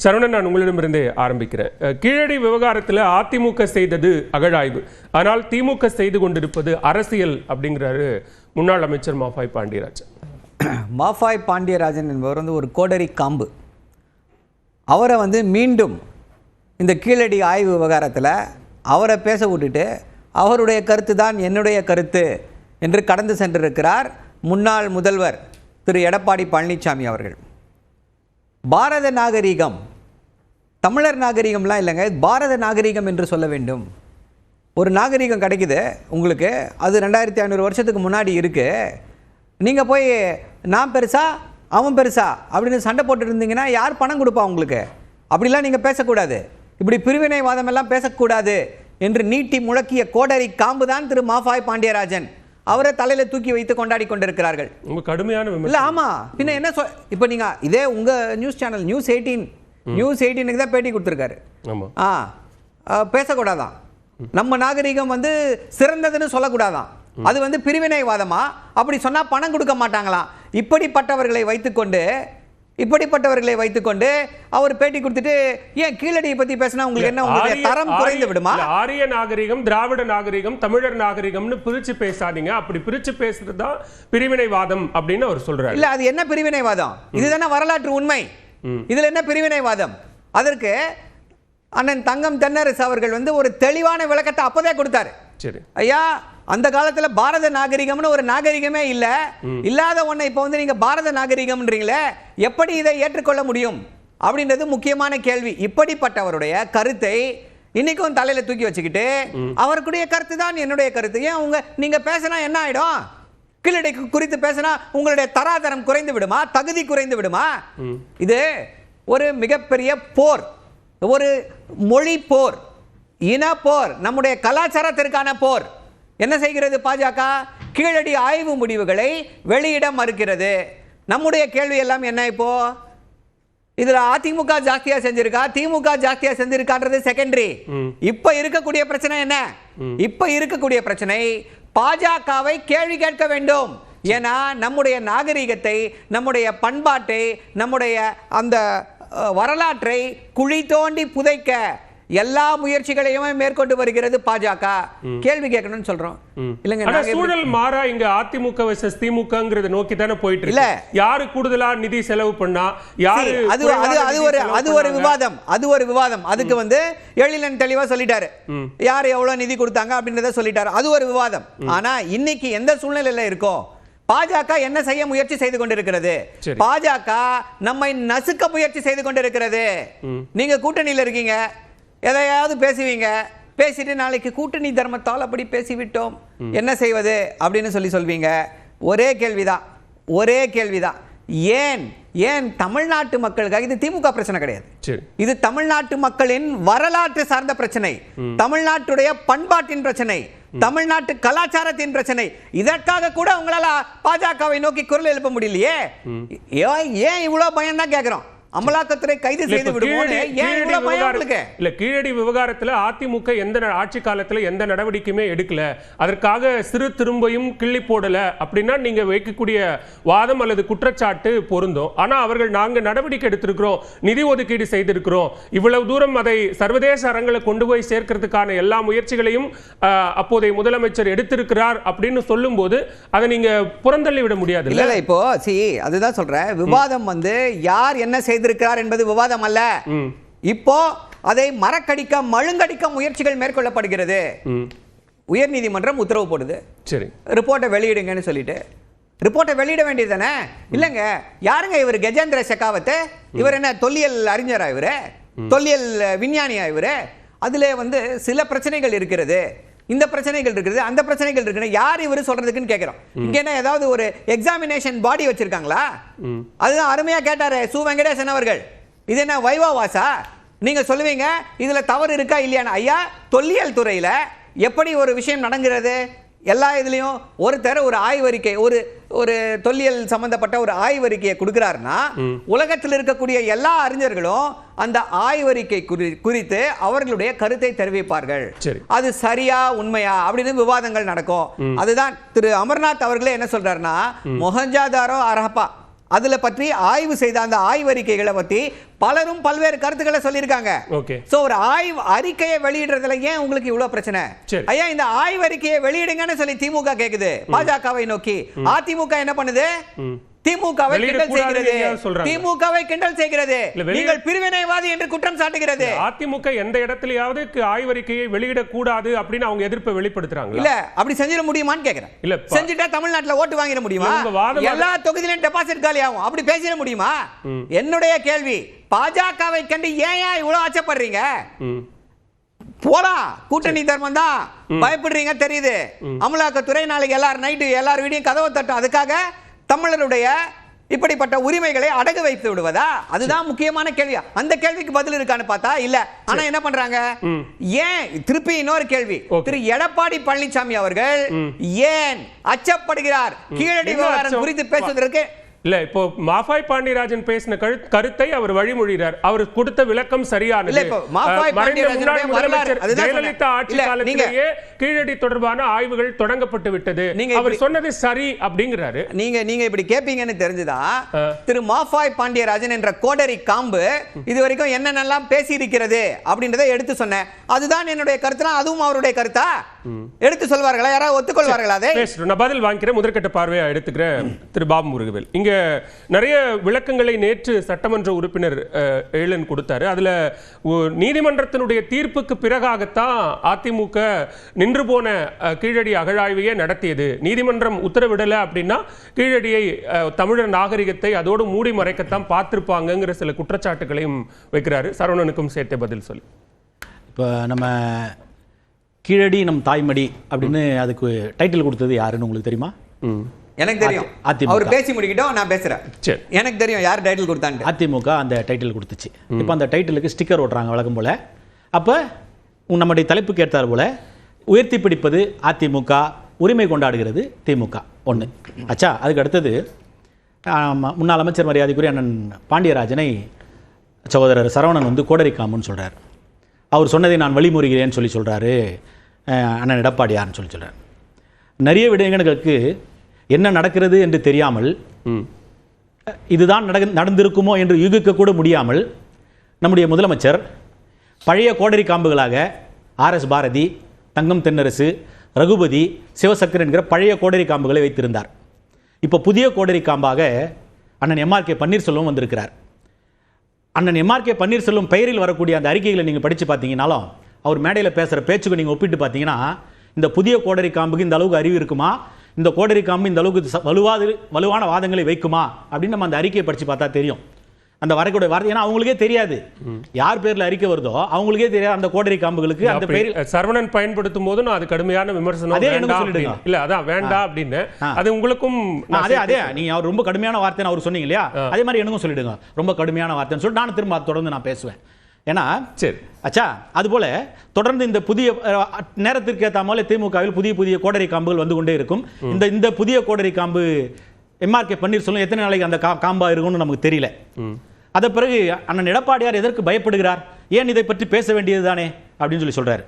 சரவணன், நான் உங்களிடமிருந்தே ஆரம்பிக்கிறேன். கீழடி விவகாரத்தில் அதிமுக செய்தது அகழாய்வு, ஆனால் திமுக செய்து கொண்டிருப்பது அரசியல் அப்படிங்கிறாரு முன்னாள் அமைச்சர் மாஃபாய் பாண்டியராஜன். மாஃபாய் பாண்டியராஜன் என்பவர் ஒரு கோடரி காம்பு. அவரை மீண்டும் இந்த கீழடி ஆய்வு விவகாரத்தில் அவரை பேச விட்டுட்டு அவருடைய கருத்து தான் என்னுடைய கருத்து என்று கடந்து சென்றிருக்கிறார் முன்னாள் முதல்வர் திரு எடப்பாடி பழனிசாமி அவர்கள். பாரத நாகரீகம், தமிழர் நாகரீகம்லாம் இல்லைங்க, பாரத நாகரீகம் என்று சொல்ல வேண்டும். ஒரு நாகரீகம் கிடைக்குது உங்களுக்கு, அது 2500 வருஷத்துக்கு முன்னாடி இருக்குது. நீங்கள் போய் நான் பெருசா அவன் பெருசா அப்படின்னு சண்டை போட்டு இருந்தீங்கன்னா யார் பணம் கொடுப்பா உங்களுக்கு? அப்படிலாம் நீங்கள் பேசக்கூடாது, இப்படி பிரிவினைவாதம் எல்லாம் பேசக்கூடாது என்று நீட்டி முழக்கிய கோடரி காம்பு தான் திரு மாஃபாய் பாண்டியராஜன். அவரை தலையில தூக்கி வைத்து கொண்டாடி கொண்டிருக்கிறார்கள். கடுமையான இல்ல, ஆமா, பின்ன என்ன இப்ப நீங்க இதே உங்க நியூஸ் சேனல் நியூஸ் 18 தான் பேட்டி கொடுத்திருக்காரு. பேசக்கூடாதான், நம்ம நாகரிகம் சிறந்ததுன்னு சொல்லக்கூடாதான், அது பிரிவினைவாதமா? அப்படி சொன்னா பணம் கொடுக்க மாட்டாங்களாம். இப்படிப்பட்டவர்களை வைத்துக்கொண்டு அவர் பேட்டி கொடுத்துட்டு ஏன் கீழடியை பத்தி பேசினா உங்களுக்கு என்ன, உங்களுடைய தரம் குறைந்து விடுமா? ஆரிய நாகரிகம், திராவிட நாகரிகம், தமிழர் நாகரிகம்னு பிரிச்சு பேசாதீங்க. அப்படி பிரிச்சு பேசுறதுதான் பிரிவினைவாதம் அப்படின்னு அவர் சொல்றாரு. இல்ல, அது என்ன பிரிவினைவாதம்? இதுதானே வரலாற்று உண்மை. இதுல என்ன பிரிவினைவாதம்? அதற்கு அண்ணன் தங்கம் தென்னரசு அவர்கள் ஒரு தெளிவான விளக்கத்தை அப்பதே கொடுத்தாரு. சரி ஐயா, அந்த காலத்துல பாரத நாகரிகம்னு ஒரு நாகரிகமே இல்லாத ஒன்றை இப்ப நீங்க பாரத நாகரிகம்ன்றீங்களே, எப்படி இதை ஏற்றுக்கொள்ள முடியும் அப்படின்றது முக்கியமான கேள்வி. இப்படிப்பட்டவருடைய கருத்தை இன்னைக்கும் தலையில தூக்கி வச்சுக்கிட்டு அவருடைய கருத்து தான் என்னுடைய கருத்து. ஏன் நீங்க பேசினா என்ன ஆயிடும்? கீழடி குறித்து பேசினா உங்களுடைய தராதரம் குறைந்து விடுமா? தகுதி குறைந்து விடுமா? இது ஒரு மிகப்பெரிய போர், ஒரு மொழி போர், இன போர், நம்முடைய கலாச்சாரத்திற்கான போர். என்ன செய்கிறது பாஜக? கீழடி ஆய்வு முடிவுகளை வெளியிட மறுக்கிறது. நம்முடைய கேள்வி எல்லாம் என்ன? இப்போ இதுல அதிமுக ஜாஸ்தியா செஞ்சிருக்கா, திமுக ஜாஸ்தியா செஞ்சிருக்கான்றது செகண்டரி. இப்ப இருக்கக்கூடிய பிரச்சனை என்ன? இப்ப இருக்கக்கூடிய பிரச்சனை பாஜகவை கேள்வி கேட்க வேண்டும். ஏன்னா நம்முடைய நாகரிகத்தை, நம்முடைய பண்பாட்டை, நம்முடைய அந்த வரலாற்றை குழி தோண்டி புதைக்க எல்லா முயற்சிகளையுமே மேற்கொண்டு வருகிறது பாஜக. கேள்வி கேட்கணும்னு சொல்றோம் இல்லங்க. சூழல் மாறா இங்க அதிமுக வெர்சஸ் திமுகங்கறத நோக்கி தானே போயிட்டு இருக்கு. யாரு கூடுதலா நிதி செலவு பண்ணா, யாரு அது ஒரு விவாதம். அதுக்கு எழிலன் தெளிவா சொல்லிட்டாரு, யார் எவ்வளவு நிதி கொடுத்தாங்க அப்படின்றத சொல்லிட்டாரு. அது ஒரு விவாதம். ஆனா இன்னைக்கு எந்த சூழ்நிலையில இருக்கோ, பாஜக என்ன செய்ய முயற்சி செய்து கொண்டிருக்கிறது? பாஜக நம்மை நசுக்க முயற்சி செய்து கொண்டிருக்கிறது. நீங்க கூட்டணியில் இருக்கீங்க, எதையாவது பேசுவீங்க, பேசிட்டு நாளைக்கு கூட்டணி தர்மத்தால் அப்படி பேசிவிட்டோம், என்ன செய்வது அப்படின்னு சொல்வீங்க. ஒரே கேள்விதான், ஏன் தமிழ்நாட்டு மக்களுக்காக? இது திமுக பிரச்சனை கிடையாது, இது தமிழ்நாட்டு மக்களின் வரலாற்று சார்ந்த பிரச்சனை, தமிழ்நாட்டுடைய பண்பாட்டின் பிரச்சனை, தமிழ்நாட்டு கலாச்சாரத்தின் பிரச்சனை. இதற்காக கூட உங்களால பாஜகவை நோக்கி குரல் எழுப்ப முடியலையே. ஏன் இவ்வளவு பயம் தான் கேட்கிறோம். அமலாக்கத்துறை கைது செய்து விடுவோம். கீழடி விவகாரத்தில் அதிமுக எந்த ஆட்சி காலத்தில் எந்த நடவடிக்கையுமே எடுக்கல, அதற்காக சிறு திரும்பையும் கிள்ளி போடல அப்படின்னா நீங்க வைக்கக்கூடிய வாதம் அல்லது குற்றச்சாட்டு பொருந்தும். ஆனா அவர்கள் நாங்க நடவடிக்கை எடுத்திருக்கிறோம், நிதி ஒதுக்கீடு செய்திருக்கிறோம், இவ்வளவு தூரம் அதை சர்வதேச அரங்களை கொண்டு போய் சேர்க்கிறதுக்கான எல்லா முயற்சிகளையும் அப்போதைய முதலமைச்சர் எடுத்திருக்கிறார் அப்படின்னு சொல்லும் போது அதை நீங்க புறந்தள்ளி விட முடியாது. இல்ல, இப்போ அதுதான் சொல்றேன், விவாதம் யார் என்ன செய்திருக்கிறார் என்பது விவாதம் அல்ல. இப்போ அதை மறக்கடிக்க, மழுங்கடிக்க முயற்சிகள் மேற்கொள்ளப்படுகிறது. உயர்நீதிமன்றம் உத்தரவு போடுது, சரி ரிப்போர்ட்டை வெளியிடுங்கன்னு சொல்லிட்டு. ரிப்போர்ட்டை வெளியிட வேண்டியதுதானே? இல்லங்க, யாருங்க இவர்? கஜேந்திர ஷெகாவத், இவர் என்ன தொல்லியல் அறிஞரா? இவரு தொல்லியல் விஞ்ஞானியா? இவரு அதுல சில பிரச்சனைகள் இருக்கிறது, இந்த பிரச்சனைகள் இருக்குது, அந்த பிரச்சனைகள் இருக்குது. யார் இவரு சொல்றதுக்குன்னு கேட்கிறோம். இங்க என்ன ஏதாவது ஒரு எக்ஸாமினேஷன் பாடி வச்சிருக்காங்களா? அதுதான் அருமையா கேட்டாரு சு வெங்கடேசன் அவர்கள். இது என்ன வைவா வாசா? நீங்க சொல்லுவீங்க இதுல தவறு இருக்கா இல்லையா? ஐயா, தொல்லியல் துறையில எப்படி ஒரு விஷயம் நடக்கிறது? எல்லா இதுலயும் ஒரு ஆய்வறிக்கை, ஒரு தொல்லியல் சம்பந்தப்பட்ட ஒரு ஆய்வறிக்கையை கொடுக்கிறாருன்னா உலகத்தில் இருக்கக்கூடிய எல்லா அறிஞர்களும் அந்த ஆய்வறிக்கை குறித்து அவர்களுடைய கருத்தை தெரிவிப்பார்கள். அது சரியா உண்மையா அப்படின்னு விவாதங்கள் நடக்கும். அதுதான் திரு அமர்நாத் அவர்களே என்ன சொல்றாருன்னா, மொஹஞ்சதாரோ ஹரப்பா அதுல பற்றி ஆய்வு செய்த அந்த ஆய்வறிக்கைகளை பற்றி பலரும் பல்வேறு கருத்துக்களை சொல்லியிருக்காங்க. சோ ஒரு ஆய்வு அறிக்கையை வெளியிடுறதுல ஏன் உங்களுக்கு இவ்வளவு பிரச்சனை? ஐயா, இந்த ஆய்வறிக்கையை வெளியிடுங்கன்னு சொல்லி திமுக கேக்குது பாஜகவை நோக்கி. அதிமுக என்ன பண்ணுது? திமுகவை கிண்டல் செய்கிறது. திமுகவை கிண்டல் செய்கிறது. நீங்கள் பிரிவினைவாதி என்று குற்றம் சாட்டுகிறது. அதிமுக எந்த இடத்திலேயாவது ஆய்வறிக்கையை வெளியிட கூடாது அப்படின்னு அவங்க எதிர்ப்பை வெளிப்படுத்துறாங்க. இல்ல அப்படி செஞ்சிட முடியுமான்னு கேக்குறேன். இல்ல செஞ்சிட்டா தமிழ்நாட்டுல ஓட்டு வாங்கிட முடியுமா? எல்லா தொகுதியிலும் டெபாசிட் காலி ஆகும். அப்படி பேசிட முடியுமா? என்னுடைய கேள்வி, பாஜகவை கண்டு ஏன் இவ்வளவு அச்சப்படுறீங்க? போலாம், கூட்டணி தர்மம் தான், பயப்படுறீங்க தெரியுது. அமலாக்கத்துறை நாளைக்கு எல்லாரும் நைட்டு எல்லார் வீடியும் கதவை தட்டும். அதுக்காக தமிழருடைய இப்படிப்பட்ட உரிமைகளை அடகு வைத்து விடுவதா? அதுதான் முக்கியமான கேள்வி. அந்த கேள்விக்கு பதில் இருக்கான்னு பார்த்தா இல்ல. ஆனா என்ன பண்றாங்க? ஏன் திருப்பி இன்னொரு கேள்வி, திரு எடப்பாடி பழனிசாமி அவர்கள் ஏன் அச்சப்படுகிறார் கீழடி விவகாரம் குறித்து பேசுவதற்கு? இல்ல, இப்போ மாஃபாய் பாண்டியராஜன் பேசின கருத்தை அவர் வழிமொழிகிறார். அவர் கொடுத்த விளக்கம் சரியானது. ஜெயலலிதா ஆட்சி காலத்திலேயே கீழடி தொடர்பான ஆய்வுகள் தொடங்கப்பட்டு விட்டது, அவர் சொன்னது சரி அப்படிங்கிறாரு. நீங்க இப்படி கேப்பீங்கன்னு தெரிஞ்சுதான் திரு மாஃபாய் பாண்டியராஜன் என்ற கோடரி காம்பு இதுவரைக்கும் என்னென்னலாம் பேசி இருக்கிறது அப்படின்றத எடுத்து சொன்னேன். அதுதான் என்னுடைய கருத்து. அதுவும் அவருடைய கருத்தா? எடுத்து சொல்வார்களா? யாராவது ஒத்துக்கொள்வார்களா? அதை நான் பதில் வாங்கிக்கிறேன். முதற்கட்ட பார்வையா எடுத்துக்கிறேன். திரு பாபு முருகவேல், இங்க நிறைய விளக்கங்களை நேற்று சட்டமன்ற உறுப்பினர் ஏழன் கொடுத்தாரு. அதுல நீதிமன்றத்தினுடைய தீர்ப்புக்கு பிறகாகத்தான் அதிமுக நின்று போன கீழடி அகழாய்வையே நடத்தியது. நீதிமன்றம் உத்தரவிடல அப்படின்னா கீழடியை தமிழர் நாகரிகத்தை அதோடு மூடி மறைக்கத்தான் பார்த்திருப்பாங்கிற சில குற்றச்சாட்டுகளையும் வைக்கிறாரு. சரவணனுக்கும் சேர்த்து பதில் சொல்லி, இப்போ நம்ம கீழடி நம் தாய்மடி அப்படின்னு அதுக்கு டைட்டில் கொடுத்தது யாருன்னு உங்களுக்கு தெரியுமா? எனக்கு தெரியும். அவர் பேசி முடிக்கிட்டோம், நான் பேசுறேன். எனக்கு தெரியும் யார் டைட்டில் கொடுத்தாங்க. அதிமுக அந்த டைட்டில் கொடுத்துச்சு. இப்போ அந்த டைட்டிலுக்கு ஸ்டிக்கர் ஓட்டுறாங்க வழக்கம் போல. அப்போ நம்முடைய தலைப்புக்கு ஏற்றார் போல உயர்த்தி பிடிப்பது அதிமுக, உரிமை கொண்டாடுகிறது திமுக. ஒன்று ஆச்சா. அதுக்கு அடுத்தது முன்னாள் அமைச்சர் மரியாதைக்குரிய அண்ணன் பாண்டியராஜனை சகோதரர் சரவணன் வந்து கோடரி காம்புன்னு சொல்கிறார். அவர் சொன்னதை நான் வழிமுறைகிறேன்னு சொல்லி சொல்கிறாரு அண்ணன் எடப்பாடியார்னு சொல்லி சொல்கிறார். நிறைய விடயங்களுக்கு என்ன நடக்கிறது என்று தெரியாமல், இதுதான் நடந்திருக்குமோ என்று யூகிக்க கூட முடியாமல் நம்முடைய முதலமைச்சர் பழைய கோடரி காம்புகளாக RS பாரதி, தங்கம் தென்னரசு, ரகுபதி, சிவசக்கரன் என்கிற பழைய கோடரி காம்புகளை வைத்திருந்தார். இப்போ புதிய கோடரி காம்பாக அண்ணன் MRK பன்னீர்செல்வம் வந்திருக்கிறார். அண்ணன் MRK பன்னீர்செல்வம் பெயரில் வரக்கூடிய அந்த அறிக்கைகளை நீங்கள் படித்து பார்த்தீங்கன்னாலும், அவர் மேடையில் பேசுகிற பேச்சுக்கு நீங்கள் ஒப்பிட்டு பார்த்தீங்கன்னா, இந்த புதிய கோடரி காம்புக்கு இந்த அளவுக்கு அறிவு இருக்குமா, இந்த கோடரி காம்பு இந்த அளவுக்கு வலுவான வாதங்களை வைக்குமா அப்படின்னு நம்ம அந்த அறிக்கையை படித்து பார்த்தா தெரியும். அந்த வரக்கூடிய வார்த்தை, ஏன்னா அவங்களுக்கே தெரியாது யார் பேர்ல அறிக்கை வருதோ, அவங்களுக்கே தெரியாது அந்த கோடரி காம்புகளுக்கு அந்த பேரில் சரவணன் பயன்படுத்தும் போது நான் அது கடுமையான விமர்சனம். அதே எனக்கு சொல்லிடுங்க. இல்ல அதான் வேண்டாம் அப்படின்னு, அது உங்களுக்கும் அதே நீங்க அவர் ரொம்ப கடுமையான வார்த்தைன்னு அவர் சொன்னீங்க இல்லையா, அதே மாதிரி எனக்கும் சொல்லிடுங்க ரொம்ப கடுமையான வார்த்தைன்னு சொல்லிட்டு நான் திரும்ப தொடர்ந்து நான் பேசுவேன். ஏன்னா சரி அச்சா, அதுபோல தொடர்ந்து இந்த புதிய நேரத்திற்கு ஏற்ற மாதிரி திமுகவில் புதிய புதிய கோடரி காம்புகள் வந்து கொண்டே இருக்கும். இந்த புதிய கோடரி காம்பு MRK பன்னீர்செல்வம் எத்தனை நாளைக்கு அந்த காம்பா இருக்கும்னு நமக்கு தெரியல. அத பிறகு அண்ணன் எடப்பாடியார் எதற்கு பயப்படுகிறார், ஏன் இதை பற்றி பேச வேண்டியது தானே அப்படின்னு சொல்லி சொல்றாரு.